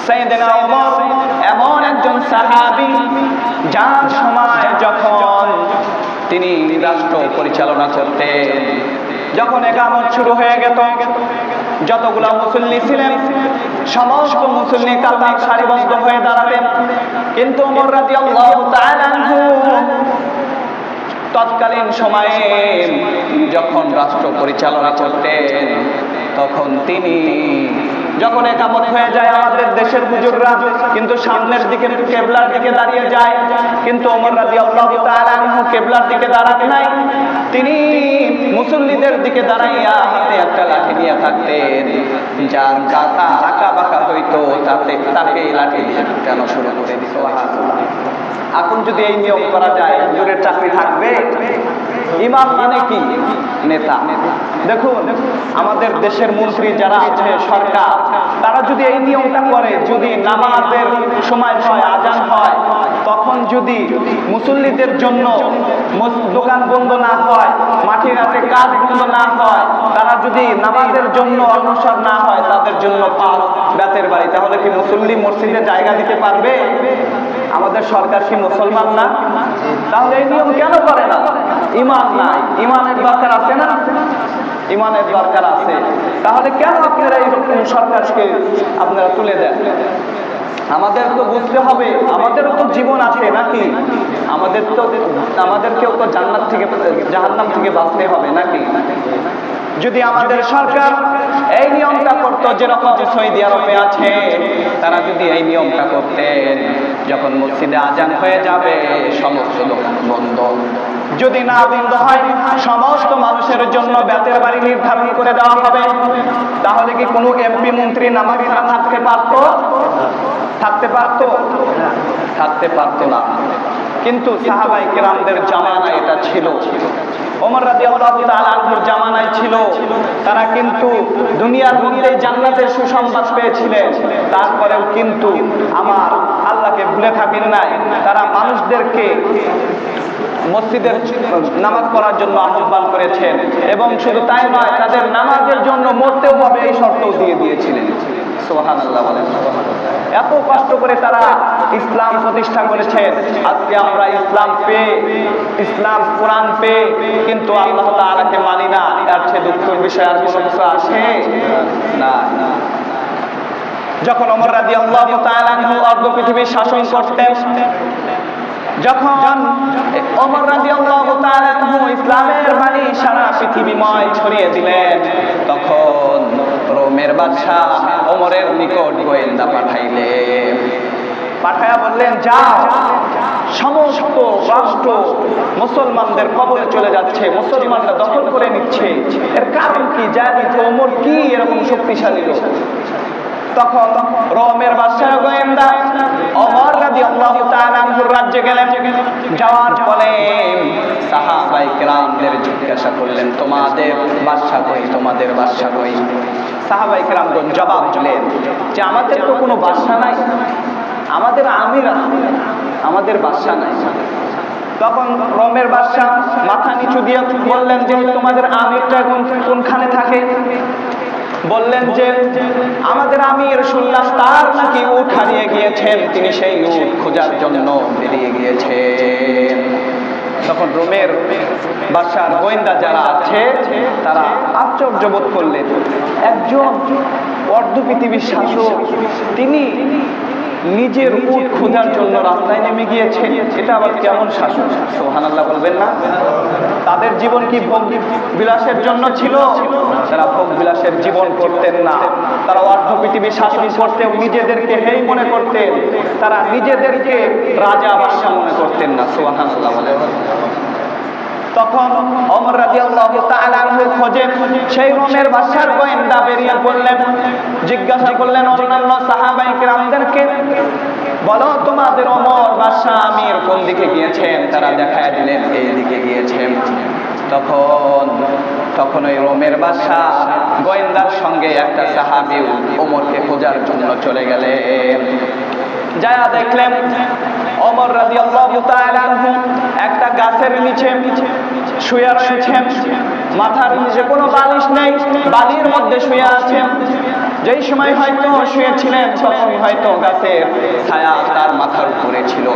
সাইয়েদনা ওমর এমন একজন সাহাবী যার সময় যখন তিনি রাষ্ট্র পরিচালনা করতেন, যখন ইকামত শুরু হয়ে গেল, যতগুলো মুসল্লি ছিলেন সমস্ত মুসল্লি কাতার সারিবদ্ধ হয়ে দাঁড়াতেন, কিন্তু ওমর রাদিয়াল্লাহু তাআলা আনহু তৎকালীন সময়ে যখন রাষ্ট্র পরিচালনা করতেন, তখন তিনি যখন ইকামত হয়ে যায় আমাদের দেশের হুজুররা কিন্তু সামনের দিকে কিবলার দিকে দাঁড়িয়ে যায়, কিন্তু ওমর রাদিয়াল্লাহু তাআলা আনহু কিবলার দিকে দাঁড়াতে নাই, তিনি মুসল্লিদের দিকে দাঁড়াইয়া হাতে একটা লাঠি নিয়ে থাকতেন, যার কাঁটা আঁকা বাঁকা হইতো তাকে লাঠি দিয়ে কেন শুরু করে দিত। এখন যদি এই নিয়ম করা যায়, হুজুরের চাকরি থাকবে? ইমাম মানে কি? নেতা। দেখুন আমাদের দেশের মন্ত্রী যারা আছে, সরকার, তারা যদি এই নিয়মটা করে, যদি নামাজের সময় হয়, আজান হয়, তখন যদি মুসল্লিদের জন্য দোকান বন্ধ না হয়, মাঠে ঘাটে কাজ বন্ধ না হয়, তারা যদি নামাজের জন্য অগ্রসর না হয়, তাদের জন্য পাঁচ বেতের বাড়ি, তাহলে কি মুসল্লি মসজিদে জায়গা দিতে পারবে? আমাদের সরকার কি মুসলমান না? তাহলে এই নিয়ম কেন করে না? ইমান নাই, ইমানের দরকার আছে না? ইমানের দরকার আছে। তাহলে কেন আপনারা এইরকম সরকারকে আপনারা তুলে দেন? আমাদের তো বুঝতে হবে, আমাদেরও তো জীবন আছে নাকি? আমাদেরকেও তো জান্নাত থেকে জাহান্নাম থেকে বাঁচতে হবে নাকি? যদি আমাদের সরকার এই নিয়মটা করতো, যেরকম সৌদি আরবে আছে, তারা যদি এই নিয়মটা করতেন, যখন মসজিদে আজান হয়ে যাবে সমস্ত দোকান বন্ধ, যদি না বন্ধ হয় সমস্ত মানুষের জন্য বেতের বাড়ি নির্ধারণ করে দেওয়া হবে, তাহলে কি কোনো এমপি মন্ত্রী নামাজ ছাড়া থাকতে পারতো? থাকতে পারতো না। কিন্তু সাহাবায়ে কেরামদের জামানায় এটা ছিল, ওমর রাদিয়াল্লাহু তাআলা আনহুর জামানায় ছিল। তারা কিন্তু দুনিয়ার মধ্যে জান্নাতের সুসংবাদ পেয়েছিলেন, তারপরেও কিন্তু আমার আল্লাহকে ভুলে থাকেন নাই। তারা মানুষদেরকে মসজিদের নামাজ পড়ার জন্য আহ্বান করেছেন, এবং শুধু তাই নয়, তাদের নামাজের জন্য মরতেও হবে এই শর্ত দিয়ে দিয়েছিলেন। সুবহানাল্লাহ বলেন। এত কষ্ট করে তারা ইসলাম প্রতিষ্ঠা করেছেন। আজকে আমরা ইসলাম পেয়ে, ইসলাম কোরআন পেয়ে কিন্তু আল্লাহ তাআলাকে মানি না, এর চেয়ে দুঃখের বিষয় আর কোনো কিছু আসে না। যখন ওমর রাদিয়াল্লাহু তাআলা আনহু অর্ধ পৃথিবী শাসন করতেন, যখন ওমর রাদিয়াল্লাহু তাআলা আনহু ইসলামের বাণী সারা পৃথিবীময় ছড়িয়ে দিলেন, তখন রোমের বাদশা ওমরের নিকট গোয়েন্দা পাঠাইয়া বললেন, যাও, সমস্ত রাষ্ট্র মুসলমানদের কবলে চলে যাচ্ছে, মুসলমানরা দখল করে নিচ্ছে, এর কারণ কি? জানি তো ওমর কি এরকম শক্তিশালী লোক। তখন রোমের বাদশাহ গোয়েন্দা ওমর রাদিয়াল্লাহু তাআলা আনহুর রাজ্যে গেলেন। যাওয়ার পরে সাহাবায়ে কেরামদের জিজ্ঞাসা করলেন, তোমাদের বাদশা কই? তোমাদের বাদশা কই? সাহাবায়ে কেরামগণ জবাব দিলেন যে আমাদের তো কোনো বাদশা নাই, আমাদের আমির আছে, আমাদের বাদশা নাই। তখন রোমের বাদশা মাথা নিচু দিয়ে বললেন যে তোমাদের আমিরটা এখন কোনখানে থাকে? বললেন যে আমাদের আমির শুনলাম তার নাকি উট হারিয়ে গিয়েছেন, তিনি সেই উট খোঁজার জন্য বেরিয়ে গিয়েছেন। তখন রোমের বাদশার গোয়েন্দা যারা আছে তারা আশ্চর্য বোধ করলেন, একজন অর্ধ পৃথিবীর শাসক তিনি নিজের উট খোঁজার জন্য রাস্তায় নেমে গিয়েছে, এটা আবার কেমন শাসন? সুবহানাল্লাহ বলবেন না? তাদের জীবন কি ভোগ বিলাসের জন্য ছিল? তারা ভোগ বিলাসের জীবন করতেন না। তারা অর্ধ পৃথিবী শাসন করতেও নিজেদেরকে হেই মনে করতেন, তারা নিজেদেরকে রাজা বাদশা মনে করতেন না। সুবহানাল্লাহ বলেন। তখন ওমর রাদিয়াল্লাহু তাআলা আনহুর খোঁজে সেই রোমের বাদশার গোয়েন্দা বেরিয়ে পড়লেন, জিজ্ঞাসা করলেন অন্যান্য সাহাবায়ে কেরামদেরকে, বলো তোমাদের ওমর বাদশা আমির কোন দিকে গিয়েছেন? তারা দেখায় দিলেন এই দিকে গিয়েছেন। তখন ওই রোমের বাদশা গোয়েন্দার সঙ্গে একটা সাহাবী ওমরকে খোঁজার জন্য চলে গেলেন। যায়া দেখলেন ওমর রাদিয়াল্লাহু তাআলা আনহু একটা গাছের নিচে শুয়ে রয়েছেন, মাথার নিচে কোনো বালিশ নেই, বালির মধ্যে শুয়ে আছেন। যেই সময় হয়তো শুয়েছিলেন তখন হয়তো গাছের ছায়া তার মাথার উপরে ছিল,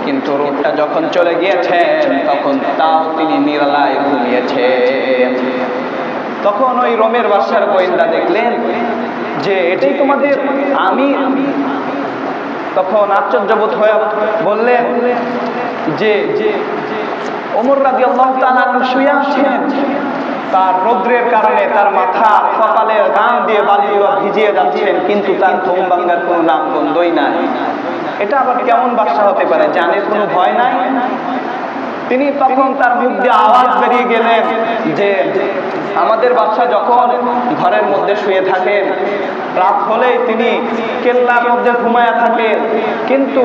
কিন্তু রোদটা যখন চলে গিয়েছেন তখন তাও তিনি নিরালায় ঘুমিয়েছেন। তখন ওই রোমের বাদশার গোয়েন্দা দেখলেন যে এটাই তোমাদের আমির। তখন আশ্চর্যবোধ হয়ে বললেন যে ওমর রাদিয়াল্লাহু তাআলা শুয়ে আছেন, তার রৌদ্রের কারণে তার মাথা কপালের গান দিয়ে বালি ভিজিয়ে যাচ্ছেন, কিন্তু তার ঘুম ভাঙার কোনো নাম গন্ধই নাই। এটা আবার কেমন বাদশা হতে পারে, জানের কোনো ভয় নাই? তিনি তখন তার মুখ দিয়ে আওয়াজ বেরিয়ে গেলেন যে আমাদের বাদশা যখন ঘরের মধ্যে শুয়ে থাকেন, রাত হলেই তিনি কেল্লার মধ্যে ঘুমায়া থাকেন, কিন্তু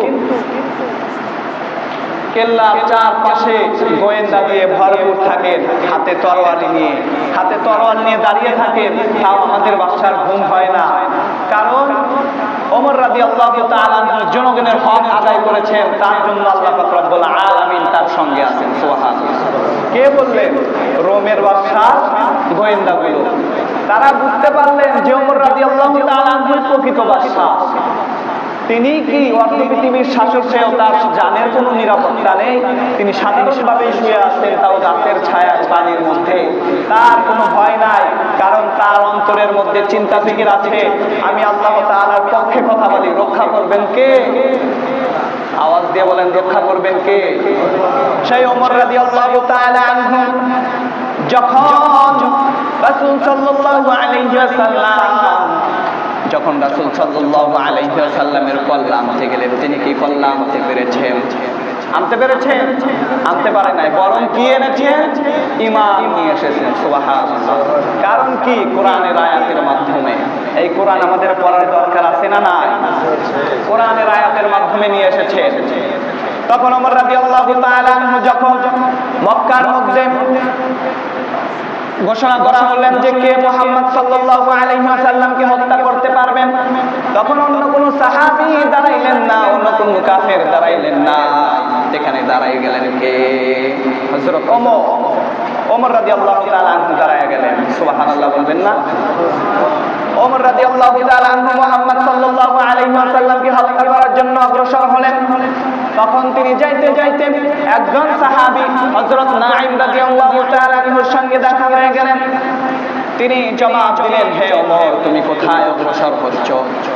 কেল্লার চারপাশে গোয়েন্দা দিয়ে ভরপুর থাকেন, হাতে তরোয়াল নিয়ে দাঁড়িয়ে থাকেন, তাও আমাদের বাদশার ঘুম হয় না। কারণ ওমর রাদিয়াল্লাহু তাআলা জনগণের হক আদায় করেছেন, তার জন্য আল্লাহ পাক রব্বুল আলামিন তার সঙ্গে আছেন। সুবহানাল্লাহ। কে বললেন? রোমের বাদশা গোয়েন্দাগুলো। তারা বুঝতে পারলেন যে ওমর রাদিয়াল্লাহু তাআলা প্রকৃত বাদশা। তিনি কি অর্ধ পৃথিবীর শাসক, সেও তার জানের কোনো নিরাপত্তা নেই, তিনি স্বাধীনভাবে শুয়ে আছেন, তাও গাছের ছায়া পানির মধ্যে, তার কোনো ভয় নাই। কারণ তার অন্তরের মধ্যে চিন্তা ফিকির আছে, আমি আল্লাহ তাআলার পক্ষে কথা বলি, রক্ষা করবেন কে? আওয়াজ দিয়ে বলেন, রক্ষা করবেন কে? সেই ওমর রাদিয়াল্লাহু তাআলা আনহু যখন রাসূল সাল্লাল্লাহু আলাইহি ওয়াসাল্লাম সাল্লামের কল্লা আনতে গেলেন, তিনি কি কল্লা আনতে পেরেছেন? আনতে পারে নাই, বরং কি এনেছেন? ঈমান নিয়ে এসেছেন। সুবহানাল্লাহ। কারণ কি? কোরআনের আয়াতের মাধ্যমে। এই কোরআন আমাদের পড়ার দরকার আছে না নাই? কোরআনের আয়াতের মাধ্যমে নিয়ে এসেছেন। তখন ওমর রাদিয়াল্লাহু তাআলা আনহু যখন মক্কার মধ্যে ঘোষণা করা হলেন যে কে মুহাম্মদ সাল্লাল্লাহু আলাইহি ওয়াসাল্লামকে হত্যা করতে পারবেন, তখন অন্য কোনো সাহাবী দাঁড়াইলেন না, অন্য কোনো কাফের দাঁড়াইলেন না, সেখানে দাঁড়াই গেলেন কে? হযরত ওমর রাদিয়াল্লাহু তাআলা আনহু দাঁড়ায় গেলেন। সুবহানাল্লাহ বলবেন না? ওমর রাদিয়াল্লাহু তাআলা আনহু মুহাম্মদ সাল্লাল্লাহু আলাইহি ওয়াসাল্লামকে হত্যা করার জন্য অগ্রসর হলেন। তখন তিনি যাইতে যাইতে একজন সাহাবী হযরত নাঈম রাদিয়াল্লাহু তাআলা আনহুর সঙ্গে দেখা হয়ে গেলেন। তিনি জবাব দিলেন, হে ওমর, তুমি কোথায় অগ্রসর হচ্ছ?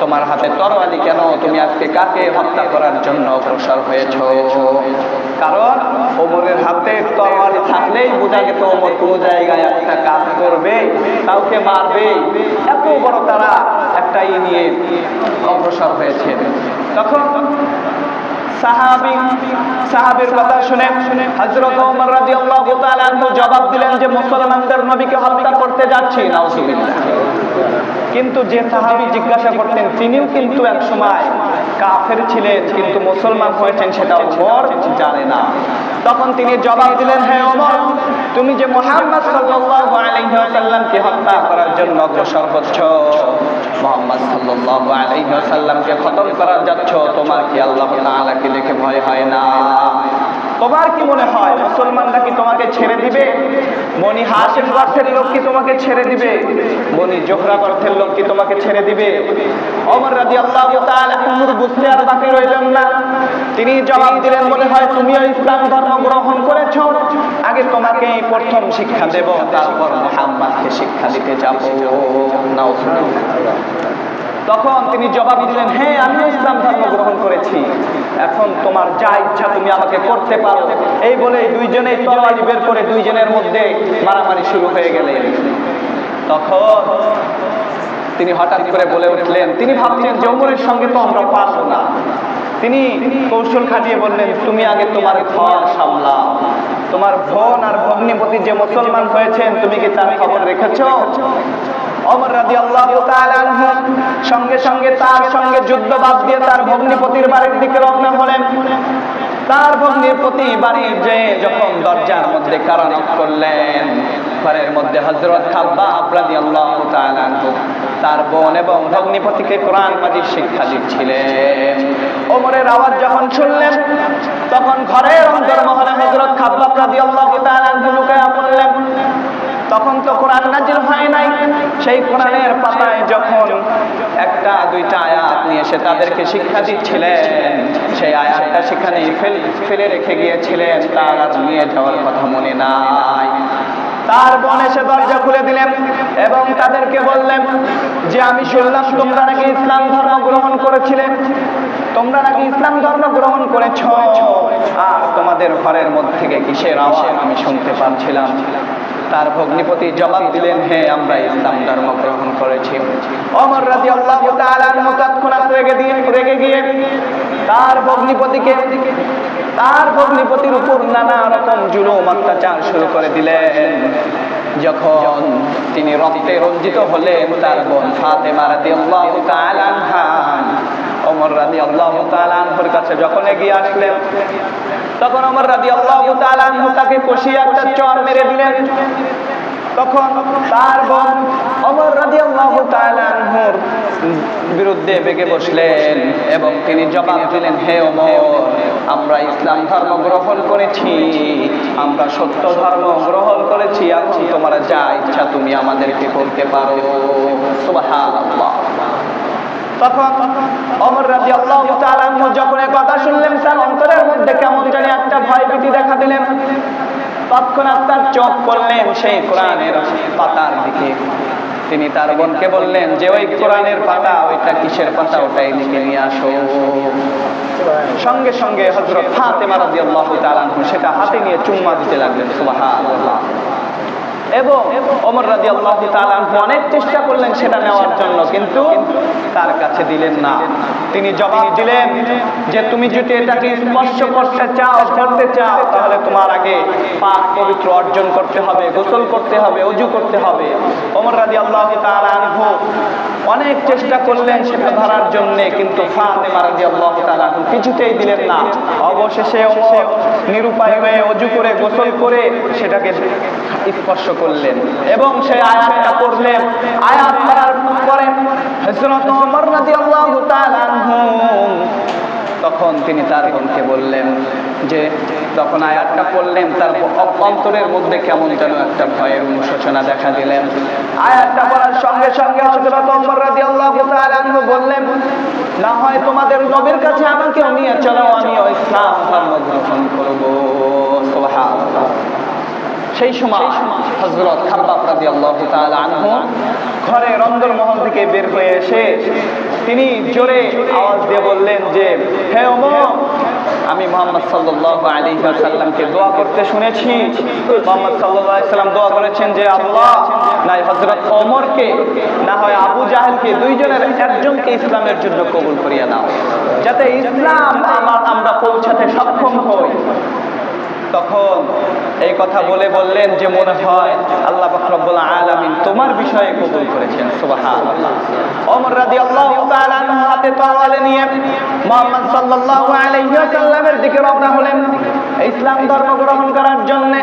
তোমার হাতে তরবারি কেন? তুমি আজকে কাকে হত্যা করার জন্য অগ্রসর হয়েছ? কারণ ওমরের হাতে তরবারি থাকলেই বোঝা যেত ওমর কোন জায়গায় একটা কাজ করবে, কাউকে মারবে। এত বড় তারা একটা নিয়ে অগ্রসর হয়েছে। তখন সাহাবীর কথা শুনে হযরত ওমর রাদিয়াল্লাহু তাআলা আনহু জবাব দিলেন যে মুসলমানদের নবীকে হত্যা করতে যাচ্ছি। নাউযুবিল্লাহ। কিন্তু যে সাহাবী জিজ্ঞাসা করতেন তিনিও কিন্তু এক সময় কাফের ছিলেন, কিন্তু মুসলমান হয়েছেন সেটা ওমর জানে না। তখন তিনি জবাব দিলেন, হে ওমর, তুমি যে মুহাম্মদ সাল্লাল্লাহু আলাইহি ওয়াসাল্লামকে হত্যা করার জন্য অগ্রসর হচ্ছ, মুহাম্মদ সাল্লাল্লাহু আলাইহি ওয়াসাল্লামকে খতম করার যাচ্ছ, তোমার কি আল্লাহ তাআলাকে দেখে ভয় হয় না? তোমার কি মনে হয় মুসলমানরা কি তোমাকে ছেড়ে দিবে? বনি হাশিম গোত্রের লোক কি তোমাকে ছেড়ে দিবে? বনি জোহরা গোত্রের লোক কি তোমাকে ছেড়ে দিবে? ওমর রাদিয়াল্লাহু তাআলা আনহু বুঝতে আর বাকি রইলেন না। তিনি জবাব দিলেন, মনে হয় তুমিও ইসলাম ধর্ম গ্রহণ করেছো, আগে তোমাকে প্রথম শিক্ষা দেব, তারপর মুহাম্মদকে শিক্ষা দিতে যাব। নাউযুবিল্লাহ। তখন তিনি জবাব দিলেন, হ্যাঁ, আমিও ইসলাম ধর্ম গ্রহণ করেছি, এখন তোমার যা ইচ্ছা তুমি আমাকে করতে পারো। এই বলে দুইজনেই তরবারি বের করে দুইজনের মধ্যে মারামারি শুরু হয়ে গেলেন। তখন তিনি হঠাৎ করে বলে উঠলেন, তিনি ভাবছেন যে ওমরের সঙ্গে তো আমরা পারবো না। তিনি কৌশল খাটিয়ে বললেন, তুমি আগে তোমার ঘর সামলাও, তোমার বোন আর ভগ্নিপতি যে মুসলমান হয়েছেন তুমি কি তার খবর রেখেছো? ওমর রাদিয়াল্লাহু তাআলা আনহু সঙ্গে সঙ্গে তার সঙ্গে যুদ্ধ বাদ দিয়ে তার ভগ্নিপতির বাড়ির দিকে রওনা হলেন। তার ভগ্নিপতি বাড়ির যে যখন দরজার মধ্যে কারণ করলেন, ঘরের মধ্যে হযরত খাব্বাব রাদিয়াল্লাহু তাআলা আনহু তার বোন এবং ভগ্নিপতিকে কোরআন মাজিদ শিক্ষা দিচ্ছিলেন। ওমরের আওয়াজ যখন শুনলেন তখন ঘরের অন্তর্মহলে হযরত খাব্বাব রাদিয়াল্লাহু তাআলা আনহু লুকায়া পড়লেন। তখন তো কোরআন নাজিল হয় নাই। সেই কোরআনের পাতায় যখন একটা দুইটা আয়াত নিয়ে এসে তাদেরকে শিক্ষা দিচ্ছিলেন, সেই আয়াতটা সেখানে ফেলে রেখে গিয়েছিলেন, তার আর নিয়ে যাওয়ার কথা মনে নাই। তার বোন এসে দরজা খুলে দিলেন এবং তাদেরকে বললেন যে আমি শুনলাম তোমরা নাকি ইসলাম ধর্ম গ্রহণ করেছিলে, তোমরা নাকি ইসলাম ধর্ম গ্রহণ করেছ, আর তোমাদের ঘরের মধ্যে থেকে কিসের আওয়াজ আমি শুনতে পাচ্ছিলাম। তার ভগ্নিপতি জবাব দিলেন, হ্যাঁ আমরা ইসলাম ধর্ম গ্রহণ করেছি। ওমর রাদিয়াল্লাহু তাআলা আনহু তৎক্ষণাৎ রেগে গিয়ে তার ভগ্নিপতির উপর নানা রকম জুলুম অত্যাচার শুরু করে দিলেন। যখন তিনি রক্তে রঞ্জিত হলেন, তার বোন ফাতেমা রাদিয়াল্লাহু তাআলা আনহা ওমর রাদিয়াল্লাহু তাআলা আনহুর কাছে যখন এগিয়ে আসলেন, তখন ওমর রাদিয়াল্লাহু তাআলা আনহু তাকে কষিয়ে একটা চড় মেরে দিলেন। তখন তার বোন ওমর রাদিয়াল্লাহু তাআলা আনহুর বিরুদ্ধে বেগে বসলেন এবং তিনি জবাব দিলেন, হে ওমর, আমরা ইসলাম ধর্ম গ্রহণ করেছি, আমরা সত্য ধর্ম গ্রহণ করেছি, এখন তোমার যা ইচ্ছা তুমি আমাদেরকে করতে পারো। সুবহানাল্লাহ। তখন ওমর রাদিয়াল্লাহু তাআলা আনহু যখন এই কথা শুনলেন, তার অন্তরের মধ্যে কেমন জানি একটা ভয়ভীতি দেখা দিলেন। তৎক্ষণাৎ তার চোখ পড়লেন সেই কোরআনের পাতার দিকে। তিনি তার বোনকে বললেন যে ওই কোরআনের পাতা, ওইটা কিসের পাতা, ওটা এদিকে নিয়ে আসো। সঙ্গে সঙ্গে হযরত ফাতেমা রাদিয়াল্লাহু তাআলা আনহা সেটা হাতে নিয়ে চুম্মা দিতে লাগলেন। সুবহানাল্লাহ। এবং ওমর রাদিয়াল্লাহু তাআলা আনহু অনেক চেষ্টা করলেন সেটা নেওয়ার জন্য, কিন্তু তার কাছে দিলেন না। তিনি জবাব দিলেন যে তুমি যদি এটাকে স্পর্শ করতে চাও তাহলে তোমার আগে পাক পবিত্র অর্জন করতে হবে, গোসল করতে হবে, ওযু করতে হবে। ওমর রাদিয়াল্লাহু তাআলা আনহু অনেক চেষ্টা করলেন সেটা ধরার জন্য, কিন্তু ফাতেমা রাদিয়াল্লাহু তাআলা আনহু কিছুতেই দিলেন না। অবশেষে ওমর নিরুপায় হয়ে ওযু করে গোসল করে সেটাকে স্পর্শ করলেন এবং সেই আয়াতটা পড়লেন। আয়াত পড়ার পরে হযরত ওমর রাদিয়াল্লাহু তাআলা আনহু তখন তিনি তার বোনকে বললেন যে যখন আয়াতটা পড়লেন, তার অন্তরের মধ্যে কেমন যেন একটা ভয়ের অনুশোচনা দেখা দিলেন। আয়াতটা পড়ার সঙ্গে সঙ্গে হযরত ওমর রাদিয়াল্লাহু তাআলা আনহু বললেন, না হয় তোমাদের নবীর কাছে আমাকে নিয়ে চলো, আমিও ইসলাম ধর্ম গ্রহণ করব। সুবহানাল্লাহ। সেই সময় হযরত খাব্বাব রাদিয়াল্লাহু তাআলা আনহু ঘরে রন্ধনমহল থেকে বের হয়ে এসে তিনি জোরে আওয়াজ দিয়ে বললেন যে, হে ওমর, আমি মুহাম্মদ সাল্লাল্লাহু আলাইহি ওয়াসাল্লামকে দোয়া করতে শুনেছি। মুহাম্মদ সাল্লাল্লাহু আলাইহি ওয়াসাল্লাম দোয়া করেছেন যে আল্লাহ নাই হযরত ওমরকে না হয় আবু জাহেলকে, দুইজনের একজনকে ইসলামের জন্য কবুল করিয়া নাও, যাতে ইসলাম আমরা পৌঁছাতে সক্ষম হই। তখন এই কথা বললেন যে মনে হয় আল্লাহ পাক রব্বুল আলামিন তোমার বিষয়ে কবুল করেছেন। সুবহানাল্লাহ। ওমর রাদিয়াল্লাহু তাআলা আনহু হাতে তরবারি নিয়ে মুহাম্মদ সাল্লাল্লাহু আলাইহি ওয়াসাল্লামের দিকে রওনা হলেন ইসলাম ধর্ম গ্রহণ করার জন্য।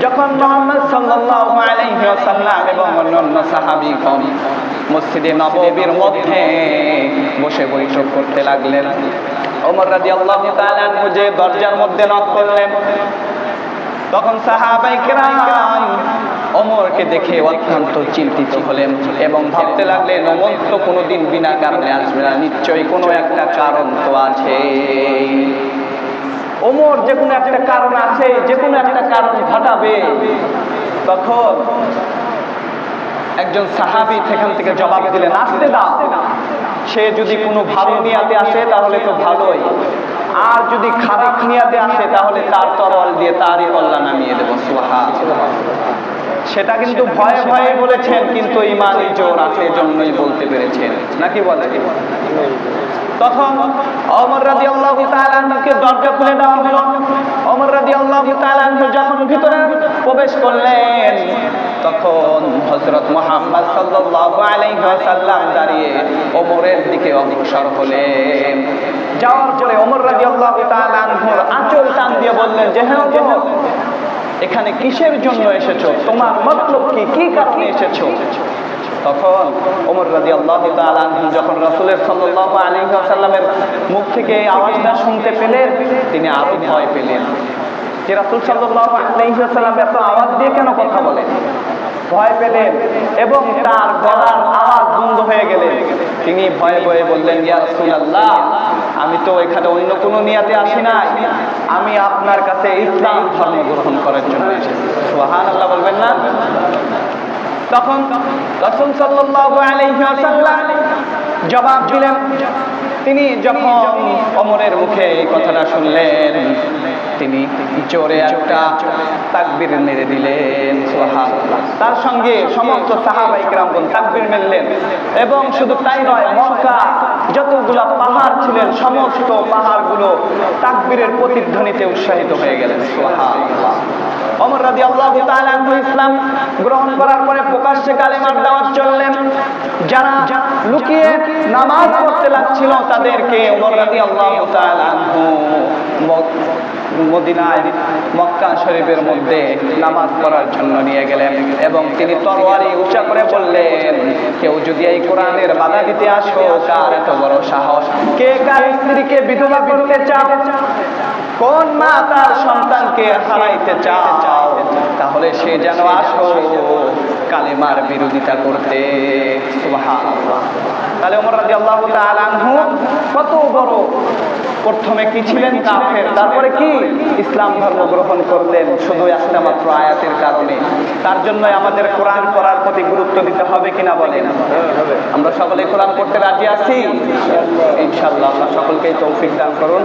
যখন মুহাম্মদ সাল্লাল্লাহু আলাইহি ওয়াসাল্লাম এবং অন্যান্য সাহাবীগণ মসজিদে নববীর মধ্যে বসে বৈঠক করতে লাগলেন, ওমর রাদিয়াল্লাহু তাআলা আনহু যে দরজার মধ্যে নক করলেন, তখন সাহাবায়ে কেরাম ওমরকে দেখে অত্যন্ত চিন্তিত হলেন এবং ভাবতে লাগলেন ওমর তো কোনোদিন বিনা কারণে আসবে না, নিশ্চয়ই কোনো একটা কারণ তো আছে। ওমর যে কোনো একটা কারণ আছে, যে কোনো একটা কারণ ঘটাবে। তখন একজন সাহাবী সেখান থেকে জবাব দিলেন, আসতে দাও, সে যদি কোনো ভালো নিয়াতে আসে তাহলে তো ভালোই, আর যদি খারাপ নিয়াতে আসে তাহলে তার তরোয়াল দিয়ে তারই কল্লা নামিয়ে দেবো। সুবহানাল্লাহ। সেটা কিন্তু ভয়ে ভয়ে বলেছেন, কিন্তু ঈমানি জোর আছে জন্যই বলতে পেরেছেন, নাকি বলে? তখন ওমর রাদিয়াল্লাহু তাআলা আনহুকে দরজা খুলে দেওয়া হলো। ওমর রাদিয়াল্লাহু তাআলা আনহু যখন ভিতরে প্রবেশ করলেন, তখন হযরত মুহাম্মদ সাল্লাল্লাহু আলাইহি ওয়াসাল্লাম দাঁড়িয়ে ওমরের দিকে অগ্রসর হলেন। যাওয়ার পরে ওমর রাদিয়াল্লাহু তাআলা আনহুর আঁচল টান দিয়ে বললেন যে, হ্যাঁ ওমর, এখানে কিসের জন্য এসেছো? তোমার মতলব কি, কি কারণে এসেছো? তখন ওমর রাদিয়াল্লাহু তাআলা আনহু যখন রাসূলের সাল্লাল্লাহু আলাইহি ওয়াসাল্লামের মুখ থেকে এই আওয়াজটা শুনতে পেলেন, তিনি আরো ভয় পেলেন। যে রাসূল সাল্লাল্লাহু আলাইহি ওয়াসাল্লাম এত আওয়াজ দিয়ে কেন কথা বলে, ভয় পেলেন এবং তার গলার আওয়াজ বন্ধ হয়ে গেলেন। তিনি ভয়ে ভয়ে বললেন, ইয়া রাসূলুল্লাহ, আমি তো এখানে অন্য কোনো নিয়াতে আসি নাই, আমি আপনার কাছে ইসলাম ধর্ম গ্রহণ করার জন্য এসেছি। সুবহানাল্লাহ বলবেন না? তখন রাসূল সাল্লাল্লাহু আলাইহি ওয়াসাল্লাম জবাব দিলেন। তিনি যখন ওমরের মুখে এই কথাটা শুনলেন, তিনি জোরে একটা তাকবীর মেরে দিলেন। সুবহানাল্লাহ। তার সঙ্গে সমস্ত সাহাবায়ে কেরামগণ তাকবীর মেরলেন এবং শুধু তাই নয়, মক্কা যতগুলা পাহাড় ছিলেন সমস্ত পাহাড়গুলো তাকবীরের প্রতিধ্বনিতে উৎসাহিত হয়ে গেলেন। সুবহানাল্লাহ। ওমর রাদিয়াল্লাহু তাআলা আনহু ইসলাম গ্রহণ করার পরে প্রকাশ্যে কালেমার দাওয়াত চললেন। যারা লুকিয়ে নামাজ পড়তে লাগছিল তাদেরকে ওমর রাদিয়াল্লাহু তাআলা আনহু মদিনায় মক্কা শরীফের মধ্যে নামাজ পড়ার জন্য নিয়ে গেলেন এবং তিনি তরবারি উঁচা করে বললেন, কেউ যদি এই কোরআনের বাধা দিতে আসো, কার এত বড় সাহস, কে কার স্ত্রীকে বিধবা করতে চাও, কোন মা তার সন্তানকে হারাইতে চাও, তাহলে সে যেন আসো কালেমার বিরোধিতা করতে। সুবহানাল্লাহ। তাহলে ওমর রাদিয়াল্লাহু তাআলা আনহু কত বড়, প্রথমে কি ছিলেন কাফের, তারপরে কি ইসলাম ধর্ম গ্রহণ করলেন শুধু একটা মাত্র আয়াতের কারণে। তার জন্য আমাদের কোরআন পড়ার প্রতি গুরুত্ব দিতে হবে কিনা বলেন? আমরা সকলে কোরআন পড়তে রাজি আছি ইনশাআল্লাহ। আল্লাহ সকলকে তৌফিক দান করুন।